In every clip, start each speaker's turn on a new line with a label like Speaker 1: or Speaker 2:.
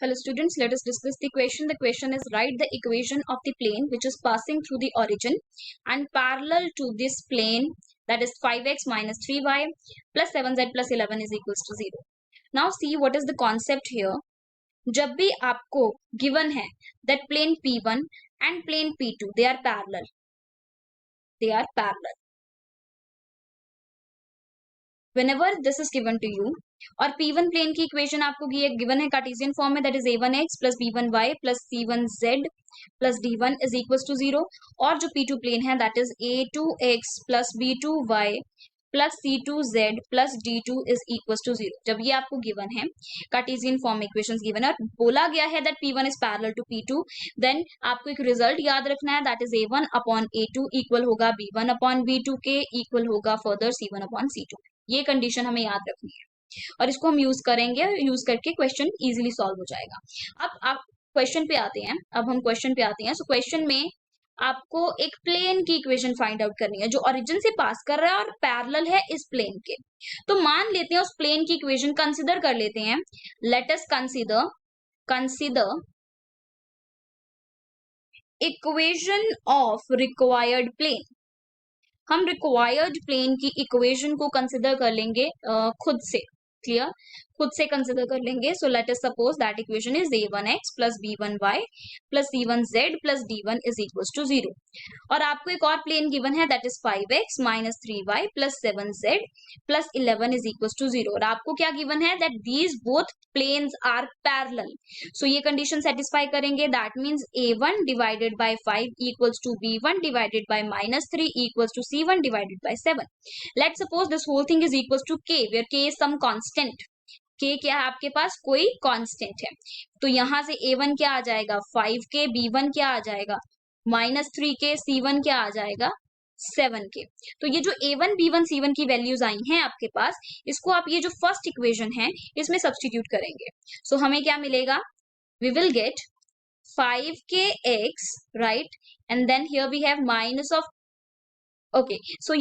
Speaker 1: Hello students, let us discuss the question. The question is, write the equation of the plane which is passing through the origin and parallel to this plane, that is 5x minus 3y plus 7z plus 11 is equals to 0. Now see what is the concept here. जब भी आपको given है that plane P1 and plane P2 they are parallel. Whenever this is given to you, और P1 plane की equation आपको given है Cartesian form में, that is a1x plus b1y plus c1z plus d1 is equal to 0, और जो P2 plane है that is a2x plus b2y plus c2z plus d2 is equal to 0. जब ये आपको गिवन है कार्टेशियन फॉर्म में equations given है और बोला गया है that P1 is parallel to P2, then आपको एक रिजल्ट याद रखना है that is a1 upon a2 equal होगा b1 अपॉन b2 के इक्वल होगा फर्दर c1 अपॉन c2. ये कंडीशन हमें याद रखनी है और इसको हम यूज करेंगे, यूज करके क्वेश्चन इजीली सॉल्व हो जाएगा. अब आप क्वेश्चन पे आते हैं. सो क्वेश्चन में आपको एक प्लेन की इक्वेशन फाइंड आउट करनी है जो ओरिजिन से पास कर रहा है और पैरेलल है इस प्लेन के. तो मान लेते हैं उस प्लेन की इक्वेशन कंसिडर कर लेते हैं. Let us consider equation of required plane. हम रिक्वायर्ड प्लेन की इक्वेशन को कंसिडर कर लेंगे खुद से. क्लियर? खुद से कंसिडर कर लेंगे. So let us suppose that equation is a1x plus b1y plus c1z plus d1 is equal to 0. और आपको एक और प्लेन गिवन है that is 5x minus 3y plus 7z plus 11 is equal to 0. और आपको क्या गिवन है that these both planes are parallel. So ये कंडीशन सेटिस्फाई करेंगे. That means a1 divided by 5 equals to b1 divided by minus 3 equals to c1 divided by 7. Let's suppose this whole thing is equals to k where k is some constant. k क्या है आपके पास? कोई constant है. तो यहां से a1 क्या आ जाएगा? 5k. b1 क्या आ जाएगा? Minus 3k. c1 क्या आ जाएगा? 7k. तो ये जो a1 b1 c1 की वैल्यूज आई हैं आपके पास, इसको आप ये जो फर्स्ट इक्वेशन है इसमें सब्स्टिट्यूट करेंगे. सो हमें क्या मिलेगा? We will get 5kx, right? And then here we have minus of, okay, so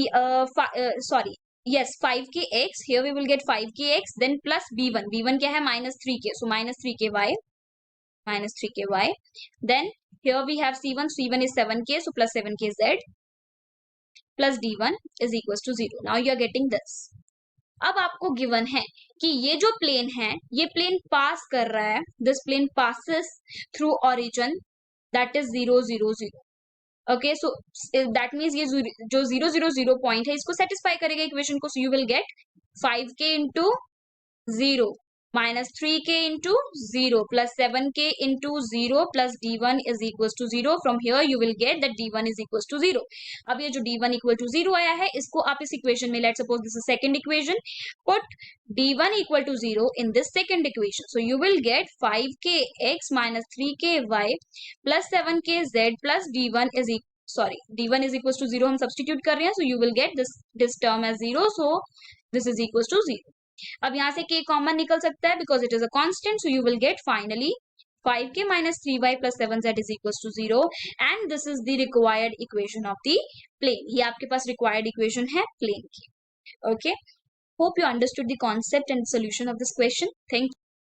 Speaker 1: sorry, yes, 5kx. Here we will get 5kx, then plus b1. b1 क्या है? minus 3k. So minus 3ky. Then here we have c1. c1 is 7k. So plus 7kz plus d1 is equals to 0. Now you are getting this. अब आपको given है कि ये जो plane है ये प्लेन पास कर रहा है. This plane passes through origin that is 0 0 0. Okay, so that means ये जो 0 0 0 पॉइंट है इसको सेटिस्फाई करेगा इक्वेशन को. So you will get 5k into 0 minus 3k into 0 plus 7k into 0 plus d1 is equal to 0. From here you will get that d1 is equal to 0. अब ये जो d1 equal to 0 आया है इसको आप इस equation में, let suppose this is second equation, put d1 equal to 0 in this second equation. So you will get 5kx minus 3ky plus 7kz plus d1 is d1 is equal to 0 हम substitute कर रहे हैं. So you will get this term as 0. So this is equal to 0. अब यहां से k common निकल सकता है because it is a constant. So you will gate finally 5k minus 3y plus 7z is equals to 0, and this is the required equation of the plane. ये आपके पास required equation है plane की. Okay, hope you understood the concept and solution of this question. Thank you.